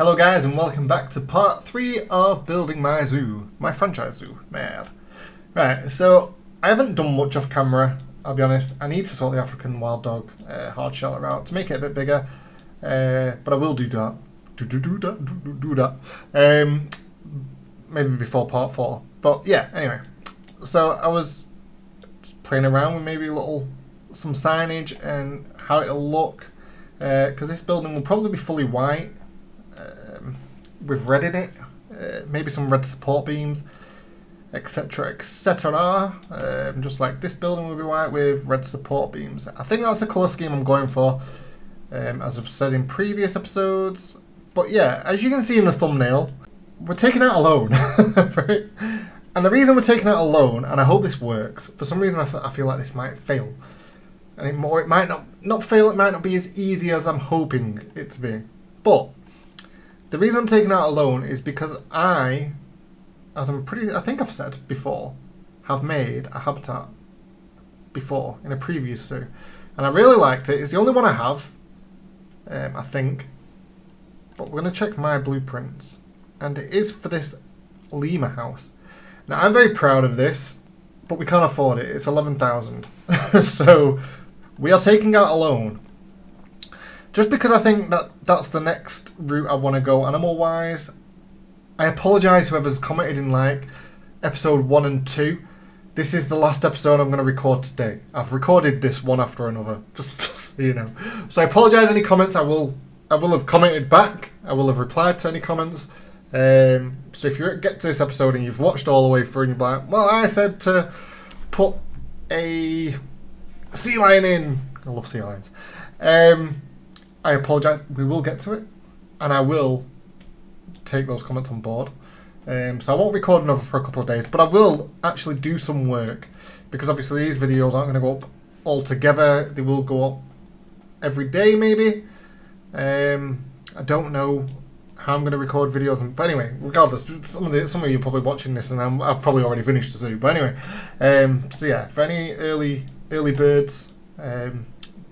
Hello guys and welcome back to part 3 of building my zoo, my franchise zoo, man. Right, so I haven't done much off camera, I'll be honest. I need to sort the African wild dog hard shelter out to make it a bit bigger, but I will do that. Do that. Maybe before part 4. But yeah, anyway. So I was just playing around with maybe some signage and how it'll look, because this building will probably be fully white. With red in it, maybe some red support beams, etc, etc. Just like this building will be white with red support beams. I think that's the colour scheme I'm going for, as I've said in previous episodes. But yeah, as you can see in the thumbnail, we're taking out a loan, right? And the reason we're taking out a loan, and I hope this works, for some reason I feel like this might fail. And it might not fail, it might not be as easy as I'm hoping it to be. But the reason I'm taking out a loan is because I think I've said before, have made a habitat before in a previous zoo. And I really liked it. It's the only one I have, I think. But we're going to check my blueprints. And it is for this lemur house. Now, I'm very proud of this, but we can't afford it. It's 11,000. So we are taking out a loan. Just because I think that's the next route I want to go animal-wise. I apologise whoever's commented in like episode 1 and 2. This is the last episode I'm going to record today. I've recorded this one after another, just so you know. So I apologise any comments. I will have commented back. I will have replied to any comments. So if you get to this episode and you've watched all the way through and you're like, well, I said to put a sea lion in. I love sea lions. I apologise, we will get to it, and I will take those comments on board. So I won't record another for a couple of days, but I will actually do some work, because obviously these videos aren't going to go up all together. They will go up every day, maybe. I don't know how I'm going to record videos, but anyway, regardless, some of you are probably watching this, and I've probably already finished the zoo. But anyway, so yeah, for any early birds,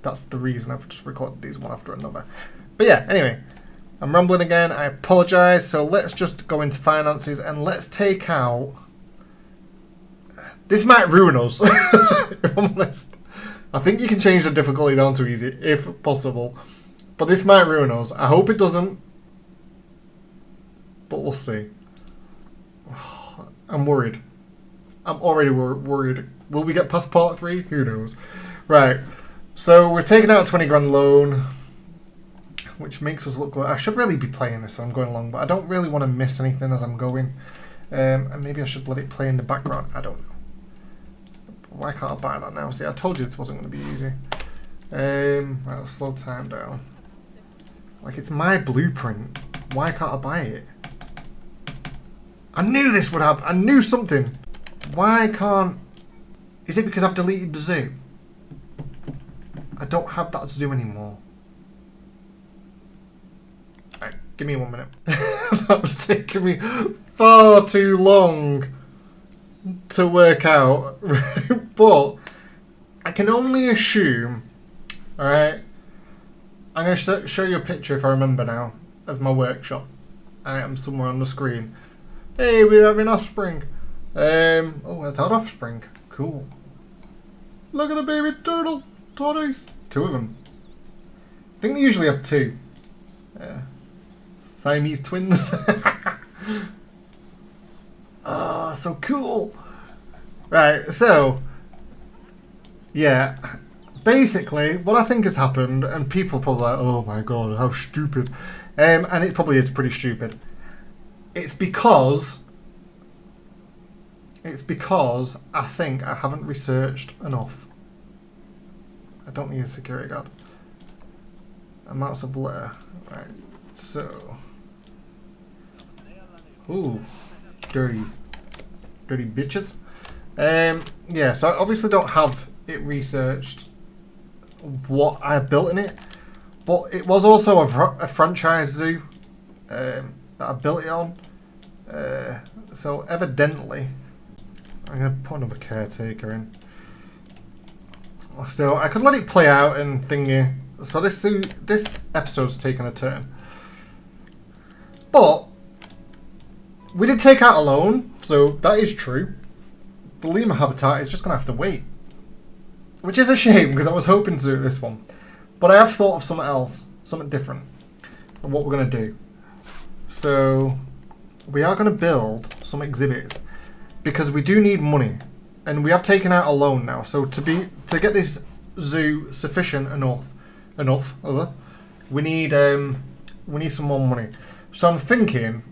that's the reason I've just recorded these one after another. But yeah, anyway, I'm rambling again. I apologise. So let's just go into finances and let's take out... This might ruin us, if I'm honest. I think you can change the difficulty down to easy, if possible. But this might ruin us. I hope it doesn't. But we'll see. I'm worried. I'm already worried. Will we get past part 3? Who knows? Right. So we're taking out a 20 grand loan, which makes us look good. I should really be playing this as I'm going along, but I don't really want to miss anything as I'm going. And maybe I should let it play in the background. I don't know. Why can't I buy that now? See, I told you this wasn't going to be easy. Right, let's slow time down. Like, it's my blueprint. Why can't I buy it? I knew this would happen. I knew something. Why can't... Is it because I've deleted the zoo? I don't have that zoo anymore. Right, give me 1 minute. That was taking me far too long to work out. But I can only assume, alright, I'm going to show you a picture, if I remember now, of my workshop. I am somewhere on the screen. Hey, we're having offspring. Oh, it's our offspring. Cool. Look at the baby turtle. Tortoise. 2 of them. I think they usually have 2. Siamese twins. Oh, so cool. Right, so yeah, basically what I think has happened, and people are probably like, oh my god, how stupid. And it probably is pretty stupid. It's because I think I haven't researched enough. I don't need a security guard. Amounts of litter. Right, so... Ooh, dirty bitches. Yeah, so I obviously don't have it researched what I built in it, but it was also a franchise zoo that I built it on. So evidently, I'm going to put another caretaker in. So I could let it play out and thingy. So this episode's taken a turn. But we did take out a loan, so that is true. The lemur habitat is just going to have to wait. Which is a shame, because I was hoping to do this one. But I have thought of something else, something different, of what we're going to do. So, we are going to build some exhibits, because we do need money. And we have taken out a loan now, so to get this zoo sufficient enough, we need some more money. So I'm thinking,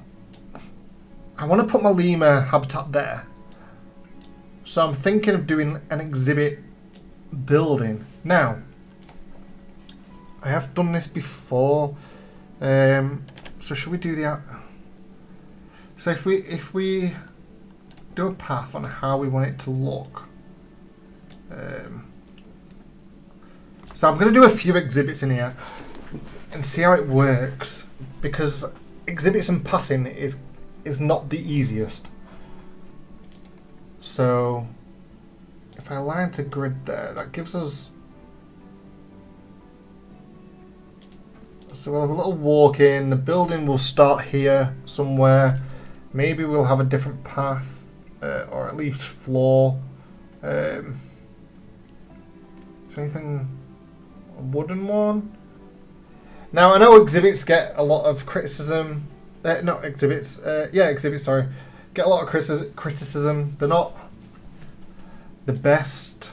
I want to put my lemur habitat there. So I'm thinking of doing an exhibit building. Now, I have done this before. So should we do the... So if we do a path on how we want it to look. So I'm going to do a few exhibits in here and see how it works, because exhibits and pathing is not the easiest. So if I align to grid there, that gives us... So we'll have a little walk in, the building will start here somewhere. Maybe we'll have a different path, or at least floor. Is there anything... a wooden one? Now I know exhibits get a lot of criticism. Not exhibits. Yeah, exhibits. Sorry, get a lot of criticism. They're not the best.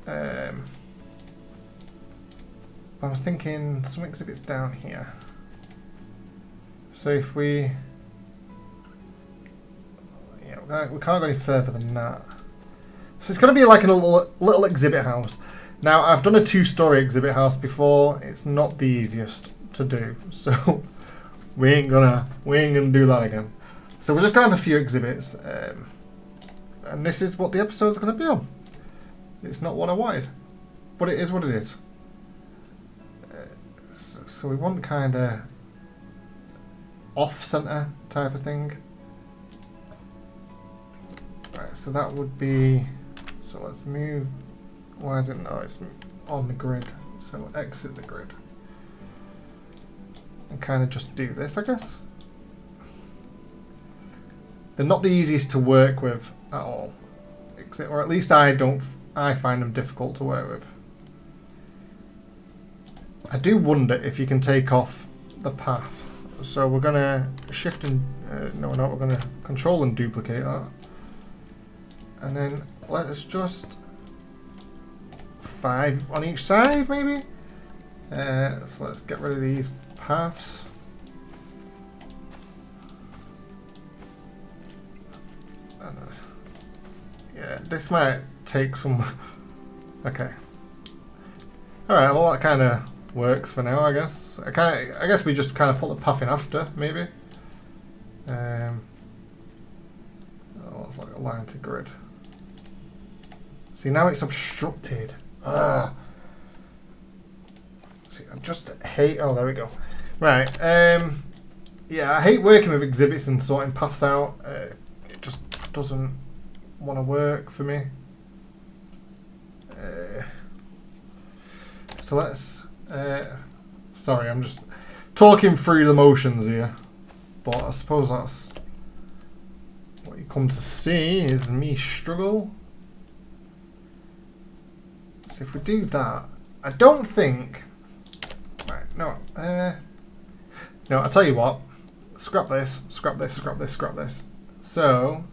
But I'm thinking some exhibits down here. So if we, yeah, we can't go any further than that. So it's going to be like a little exhibit house. Now, I've done a 2-story exhibit house before. It's not the easiest to do, so we ain't gonna do that again. So we're just gonna have a few exhibits, and this is what the episode's gonna be on. It's not what I wanted, but it is what it is. So we want kind of off-center type of thing. Right, so that would be. So let's move. Why is it? No, it's on the grid. So exit the grid. And kind of just do this, I guess. They're not the easiest to work with at all. Or at least I find them difficult to work with. I do wonder if you can take off the path. So we're going to shift and... no, we're not. We're going to control and duplicate that. And then let's just... 5 on each side, maybe? So let's get rid of these paths. Yeah, this might take some... Okay. Alright, well that kind of works for now, I guess. I guess we just kind of put the path in after, maybe. Oh, it's like a line to grid. See, now it's obstructed. See, I just hate... Oh, there we go. Right. Yeah, I hate working with exhibits and sorting paths out. It just doesn't want to work for me. So let's... sorry, I'm just talking through the motions here. But I suppose that's what you come to see is me struggle. So if we do that, I don't think... Right, no. No, I'll tell you what. Scrap this, scrap this, scrap this, scrap this. So...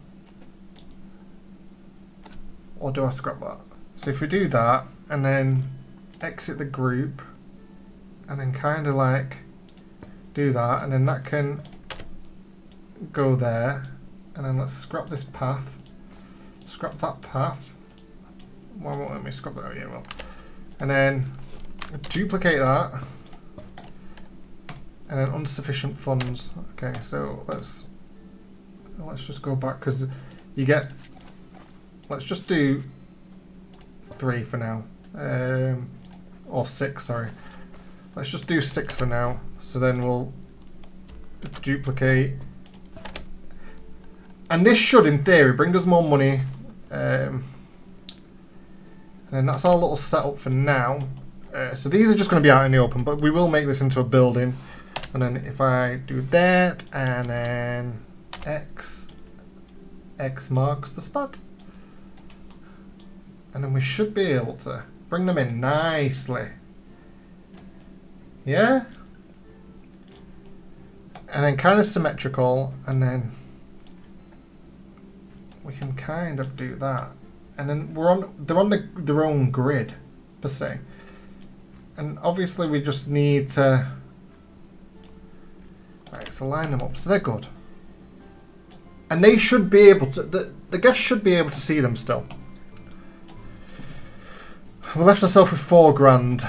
Or do I scrap that? So if we do that, and then exit the group, and then kind of like do that, and then that can go there, and then let's scrap this path, scrap that path. Why won't let me scrap that? Oh yeah, well. And then duplicate that, and then insufficient funds. Okay, so let's just go back, because you get... Let's just do 3 for now. Or 6, sorry. Let's just do 6 for now. So then we'll duplicate. And this should, in theory, bring us more money. And then that's our little setup for now. So these are just going to be out in the open, but we will make this into a building. And then if I do that, and then X marks the spot. And then we should be able to bring them in nicely. Yeah? And then kind of symmetrical, and then we can kind of do that. And then they're on their own grid, per se. And obviously we just need to... Right, so line them up, so they're good. And they should be able to... The guests should be able to see them still. We left ourselves with $4,000.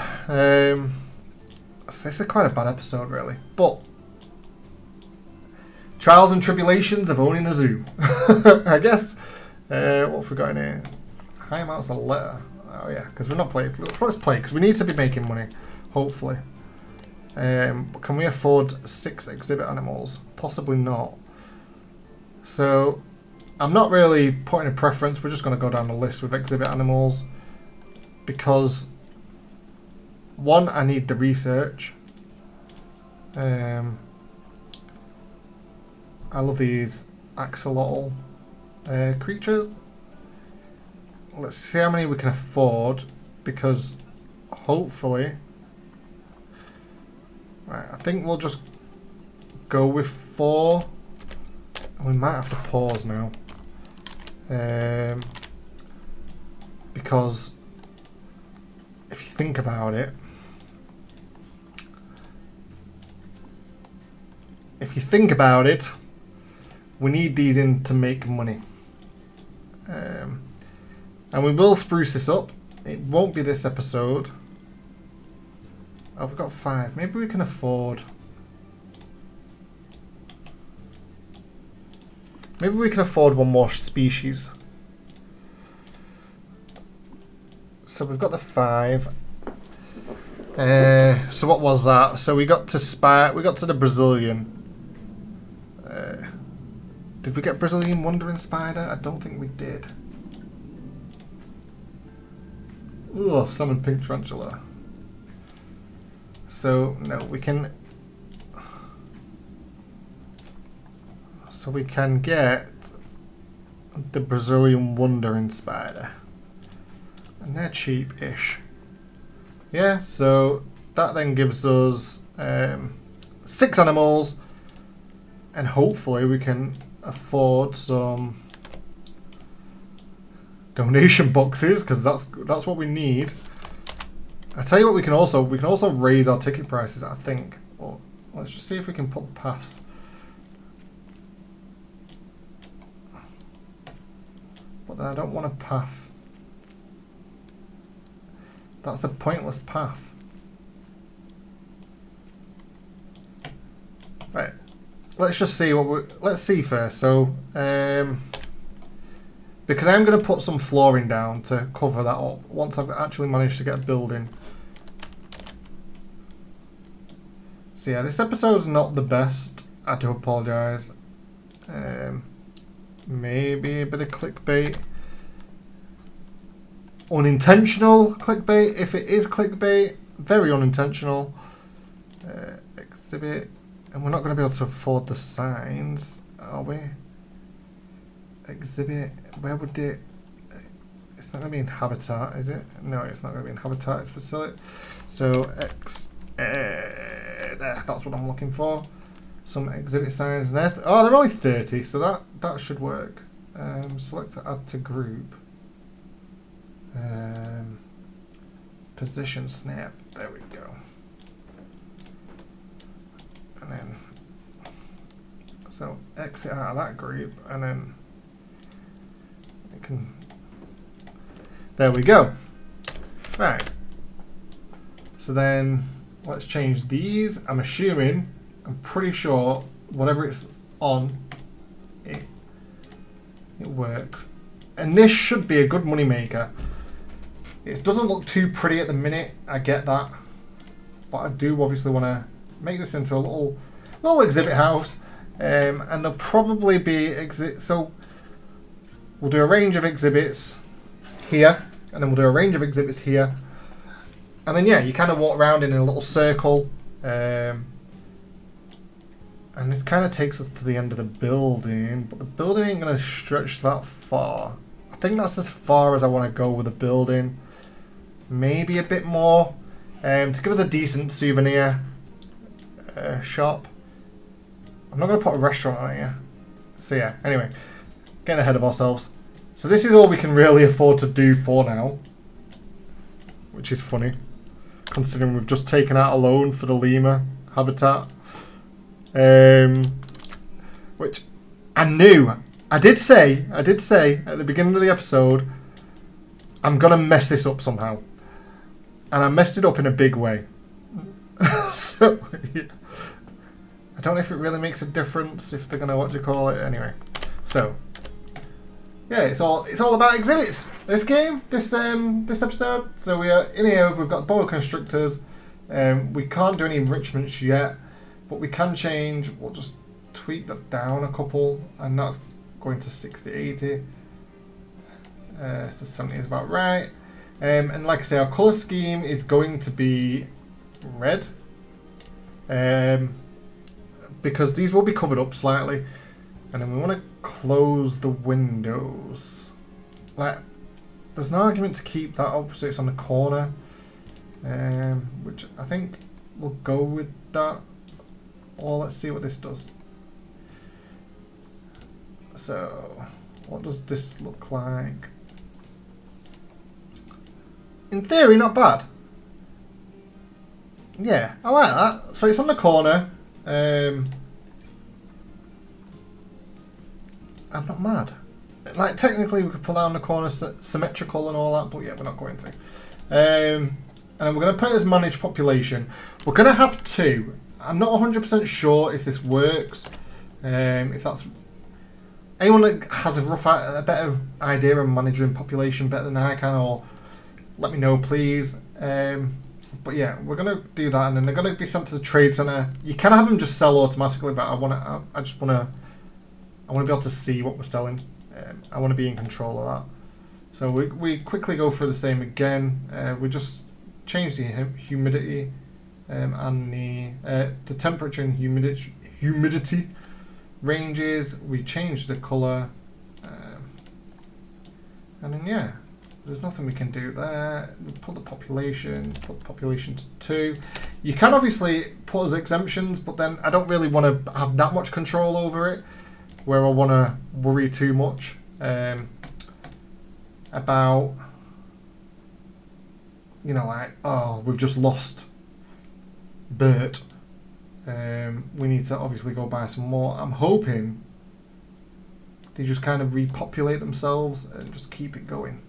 So this is quite a bad episode, really. But... Trials and tribulations of owning a zoo. I guess. What have we got in here? High amounts of letter. Oh yeah, because we're not playing. Let's play, because we need to be making money. Hopefully. Can we afford 6 exhibit animals? Possibly not. So, I'm not really putting a preference. We're just going to go down the list with exhibit animals. Because, one, I need the research. I love these axolotl creatures. Let's see how many we can afford, because hopefully... Right, I think we'll just go with 4. We might have to pause now. Because if you think about it, we need these in to make money. And we will spruce this up. It won't be this episode. Oh, we've got 5. Maybe we can afford... Maybe we can afford one more species. So we've got the 5. So what was that? So we got to we got to the Brazilian. Did we get Brazilian wandering spider? I don't think we did. Ugh, salmon pink tarantula. So no, we can. So we can get the Brazilian wandering spider, and they're cheap-ish. Yeah, so that then gives us 6 animals, and hopefully we can afford some donation boxes, because that's what we need. I tell you what, we can also raise our ticket prices, I think. Well, let's just see if we can put the paths. But then I don't want a path. That's a pointless path. Right. Let's just see let's see first. So, because I'm going to put some flooring down to cover that up once I've actually managed to get a building. So yeah, this episode's not the best. I do apologise. Maybe a bit of clickbait. Unintentional clickbait. If it is clickbait, very unintentional. Exhibit. And we're not going to be able to afford the signs, are we? Exhibit. Where would it... It's not going to be in habitat, is it? No, it's not going to be in habitat. It's facility. So, there, that's what I'm looking for. Some exhibit signs. There. Oh, they're only 30, so that should work. Select to add to group. Position snap. There we go. And then, so exit out of that group, and then we can. There we go. Right. So then let's change these. I'm pretty sure whatever it's on, it works. And this should be a good money maker. It doesn't look too pretty at the minute, I get that. But I do obviously want to make this into a little exhibit house. And there'll probably be so we'll do a range of exhibits here, and then we'll do a range of exhibits here. And then yeah, you kind of walk around in a little circle. And this kind of takes us to the end of the building, but the building ain't going to stretch that far. I think that's as far as I want to go with the building. Maybe a bit more. To give us a decent souvenir shop. I'm not going to put a restaurant on here. So yeah, anyway. Getting ahead of ourselves. So this is all we can really afford to do for now. Which is funny. Considering we've just taken out a loan for the lemur habitat. Which I knew. I did say at the beginning of the episode, I'm going to mess this up somehow. And I messed it up in a big way. So, yeah. I don't know if it really makes a difference if they're going to, what do you call it? Anyway. So, yeah, it's all about exhibits. This game, this episode. So we are in here, we've got boa constrictors. We can't do any enrichments yet. But we can change, we'll just tweak that down a couple, and that's going to 60, 80. So 70 is about right. And like I say, our colour scheme is going to be red. Because these will be covered up slightly. And then we want to close the windows. Like, there's no argument to keep that up so it's on the corner. Which I think we'll go with that. Or let's see what this does. So, what does this look like? In theory, not bad. Yeah, I like that. So it's on the corner. I'm not mad. Like, technically we could pull down the corner symmetrical and all that, but yeah, we're not going to. And we're going to put it as managed population. We're going to have two. I'm not 100% sure if this works. If that's anyone that has a better idea of managing population better than I can, or let me know, please. But yeah, we're gonna do that, and then they're gonna be sent to the trade center. You can have them just sell automatically, but I want to be able to see what we're selling. I want to be in control of that. So we quickly go through the same again. We just change the humidity. And the temperature and humidity ranges. We change the colour, and then yeah, there's nothing we can do there. We put the population to 2. You can obviously put as exemptions, but then I don't really want to have that much control over it, where I want to worry too much about, you know, like, oh, we've just lost Bert. We need to obviously go buy some more. I'm hoping they just kind of repopulate themselves and just keep it going.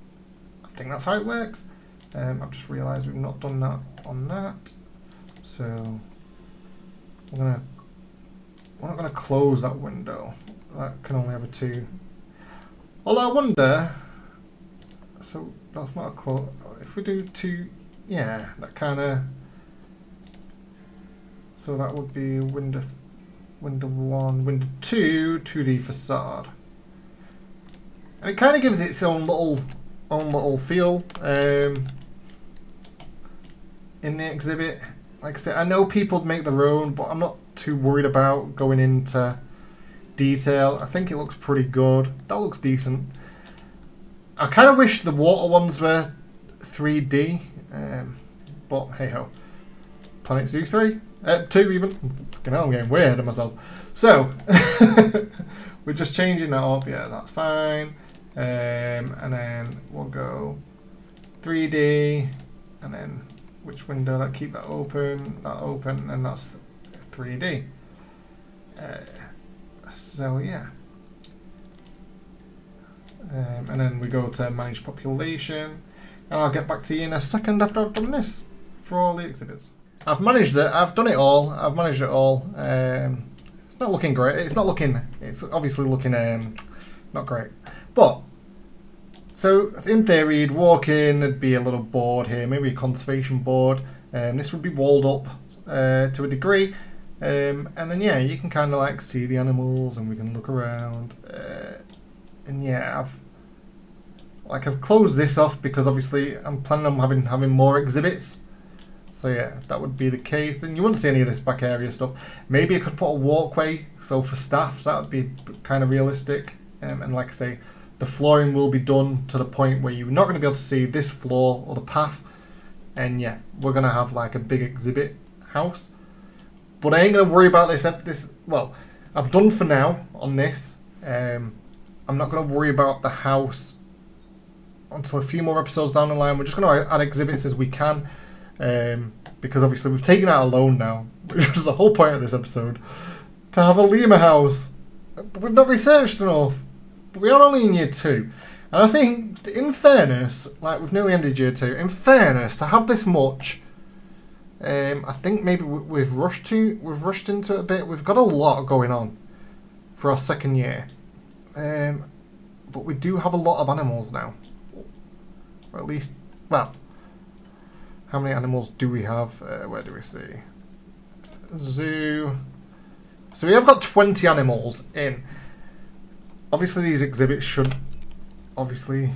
I think that's how it works. I've just realised we've not done that on that. So we're not gonna close that window. That can only have a 2. Although I wonder, so that's not a close. If we do 2, yeah, that kind of. So that would be window 1, window 2, 2D facade, and it kind of gives it its own little feel in the exhibit. Like I said, I know people make their own, but I'm not too worried about going into detail. I think it looks pretty good. That looks decent. I kind of wish the water ones were 3D, but hey ho. Planet Zoo 3? 2 even. Fucking hell, I'm getting way ahead of myself. So, we're just changing that up. Yeah, that's fine. And then we'll go 3D, and then which window? That keep that open, and that's 3D. So yeah. And then we go to manage population, and I'll get back to you in a second after I've done this for all the exhibits. I've managed it. I've done it all. I've managed it all. It's not looking great. It's obviously looking not great. But so in theory, you'd walk in. There'd be a little board here, maybe a conservation board. This would be walled up to a degree, and then yeah, you can kind of like see the animals, and we can look around. And yeah, I've closed this off because obviously I'm planning on having more exhibits. So yeah, that would be the case. And you wouldn't see any of this back area stuff. Maybe I could put a walkway, so for staff, that would be kind of realistic. And like I say, the flooring will be done to the point where you're not going to be able to see this floor or the path. And yeah, we're going to have like a big exhibit house. But I ain't going to worry about this. Well, I've done for now on this. I'm not going to worry about the house until a few more episodes down the line. We're just going to add exhibits as we can. Because obviously we've taken out a loan now, which was the whole point of this episode, to have a lemur house. But we've not researched enough. But we are only in year 2. And I think, in fairness, like we've nearly ended year 2, in fairness, to have this much, I think maybe we've rushed into it a bit. We've got a lot going on for our second year. But we do have a lot of animals now. Or at least, well, how many animals do we have? Where do we see? Zoo. So we have got 20 animals in. Obviously these exhibits should, obviously,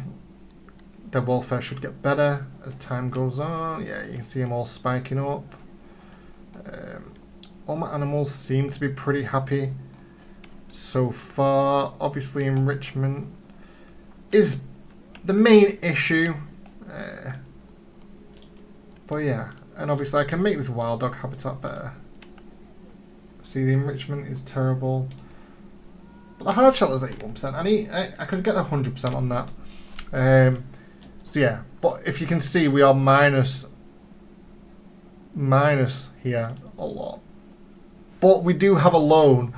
their welfare should get better as time goes on. Yeah, you can see them all spiking up. All my animals seem to be pretty happy so far. Obviously enrichment is the main issue. But yeah, and obviously I can make this wild dog habitat better. See, the enrichment is terrible. But the hard shelter is 81%. I could get 100% on that. So yeah, but if you can see, we are minus here a lot. But we do have a loan.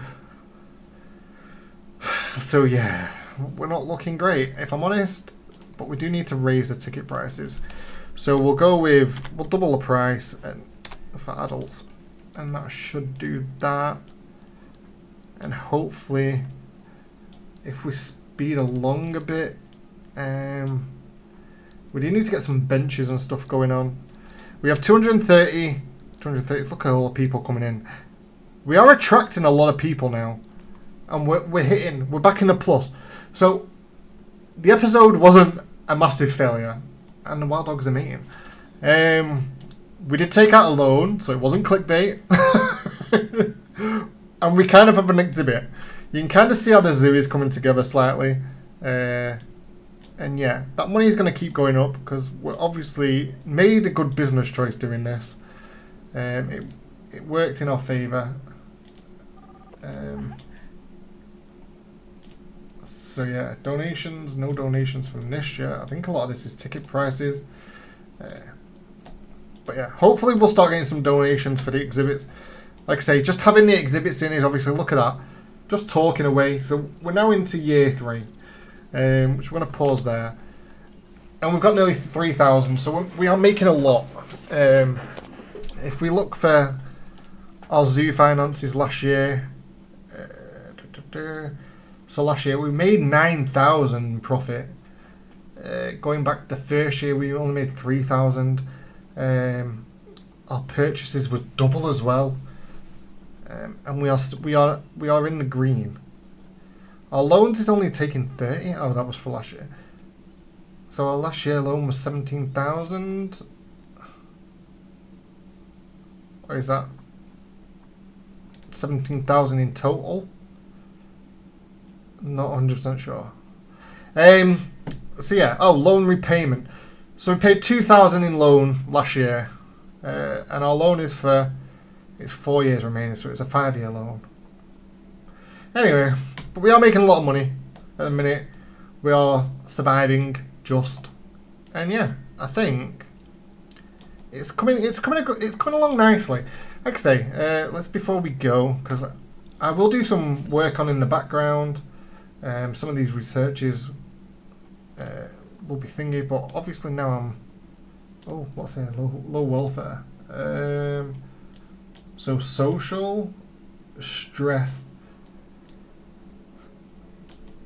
So yeah, we're not looking great, if I'm honest. But we do need to raise the ticket prices. So we'll double the price for adults. And that should do that. And hopefully, if we speed along a bit, we do need to get some benches and stuff going on. We have 230. Look at all the people coming in. We are attracting a lot of people now. And we're back in the plus. So, the episode wasn't a massive failure. And the wild dogs are meeting. We did take out a loan, so it wasn't clickbait. And we kind of have an exhibit. You can kind of see how the zoo is coming together slightly. And yeah, that money is going to keep going up because we're obviously made a good business choice doing this. It worked in our favour. So yeah, donations, no donations from this year. I think a lot of this is ticket prices. But yeah, hopefully we'll start getting some donations for the exhibits. Like I say, just having the exhibits in is obviously, look at that, just talking away. So we're now into year 3, which we're going to pause there. And we've got nearly 3,000, so we are making a lot. If we look for our zoo finances last year, so last year we made 9,000 profit. Going back the first year, we only made 3,000. Our purchases were double as well, and we are in the green. Our loans is only taking 30. Oh, that was for last year. So our last year loan was 17,000. Or is that 17,000 in total? Not 100% sure. So yeah, loan repayment. So we paid 2,000 in loan last year, and our loan is it's 4 years remaining, so it's a 5-year loan. Anyway, but we are making a lot of money at the minute. We are surviving just, and yeah, I think it's coming along nicely. Like I say, let's before we go, because I will do some work on in the background. Some of these researches will be thingy, but obviously now I'm what's it? Low welfare. So social stress.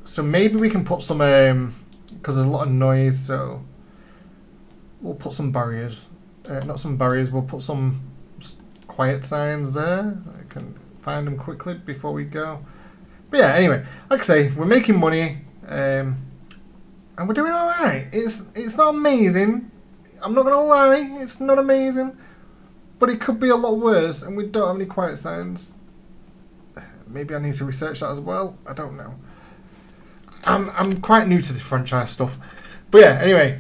So maybe we can put some because there's a lot of noise. So we'll put some barriers. Not some barriers. We'll put some quiet signs there. I can find them quickly before we go. But yeah, anyway, like I say, we're making money, and we're doing all right. It's not amazing. I'm not gonna lie, it's not amazing, but it could be a lot worse, and we don't have any quiet signs. Maybe I need to research that as well. I don't know. I'm quite new to the franchise stuff. But yeah, anyway,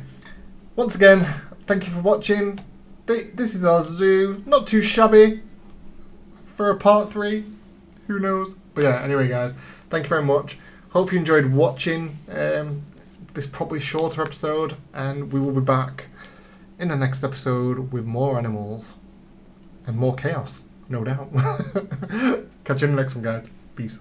once again, thank you for watching. This is our zoo. Not too shabby for a part 3. Who knows? But yeah, anyway, guys, thank you very much. Hope you enjoyed watching this probably shorter episode, and we will be back in the next episode with more animals and more chaos, no doubt. Catch you in the next one, guys. Peace.